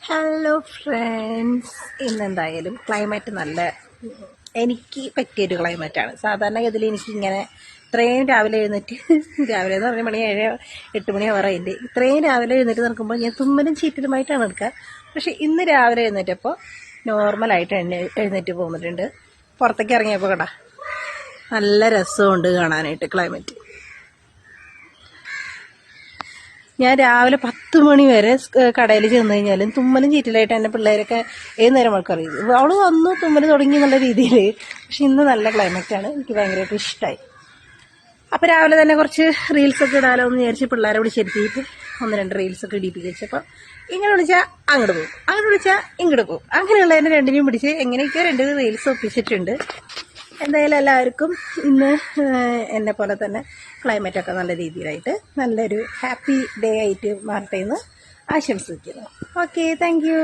Hello friends, ഇന്നെന്തായാലും climate നല്ല എനിക്ക് പറ്റിയൊരു ക്ലൈമറ്റാണ്. സാധാരണഗതിയിൽ എനിക്കിങ്ങനെ ഇത്രയും രാവിലെ എഴുന്നേറ്റ് രാവിലെ എന്ന് പറഞ്ഞ മണി 7-8 മണി ആവാറായില്ലേ, ഇത്രയും രാവിലെ എഴുന്നേറ്റ് നിൽക്കുമ്പോൾ ഞാൻ തുമ്മലും ചീറ്റലുമായിട്ടാണ് എടുക്കുക. പക്ഷേ ഇന്ന് രാവിലെ എഴുന്നേറ്റപ്പോൾ നോർമലായിട്ട് എഴുന്നേറ്റ് പോന്നിട്ടുണ്ട്. പുറത്തേക്ക് ഇറങ്ങിയപ്പോൾ കേട്ടാ നല്ല രസമുണ്ട് കാണാനായിട്ട് ക്ലൈമറ്റ്. ഞാൻ രാവിലെ 10 മണി വരെ കടയിൽ ചെന്ന് കഴിഞ്ഞാലും തുമ്മലും ചീറ്റലായിട്ട് എൻ്റെ പിള്ളേരൊക്കെ ഏത് നേരം അവൾക്കറിയും. അവൾ വന്നു തുമ്മൽ തുടങ്ങി എന്നുള്ള രീതിയിൽ. പക്ഷെ ഇന്ന് നല്ല ക്ലൈമറ്റാണ്, എനിക്ക് ഭയങ്കരമായിട്ട് ഇഷ്ടമായി. അപ്പോൾ രാവിലെ തന്നെ കുറച്ച് റീൽസൊക്കെ ഇടാലോ എന്ന് വിചാരിച്ച് പിള്ളേരെ വിളിച്ചിരുത്തിയിട്ട് 1-2 റീൽസൊക്കെ ഇടിപ്പിച്ചപ്പോൾ ഇങ്ങനെ വിളിച്ചാൽ അങ്ങോട്ട് പോകും, അങ്ങോട്ട് വിളിച്ചാൽ ഇങ്ങോട്ട് പോകും, അങ്ങനെയുള്ളതിനെ രണ്ടിനെയും പിടിച്ച് എങ്ങനെയൊക്കെയോ 2 റീൽസ് ഒപ്പിച്ചിട്ടുണ്ട്. എന്തായാലും എല്ലാവർക്കും ഇന്ന് എന്നെ പോലെ തന്നെ ക്ലൈമറ്റൊക്കെ നല്ല രീതിയിലായിട്ട് നല്ലൊരു ഹാപ്പി ഡേ ആയിട്ട് മാറട്ടെ എന്ന് ആശംസിക്കുന്നു. Okay, thank you.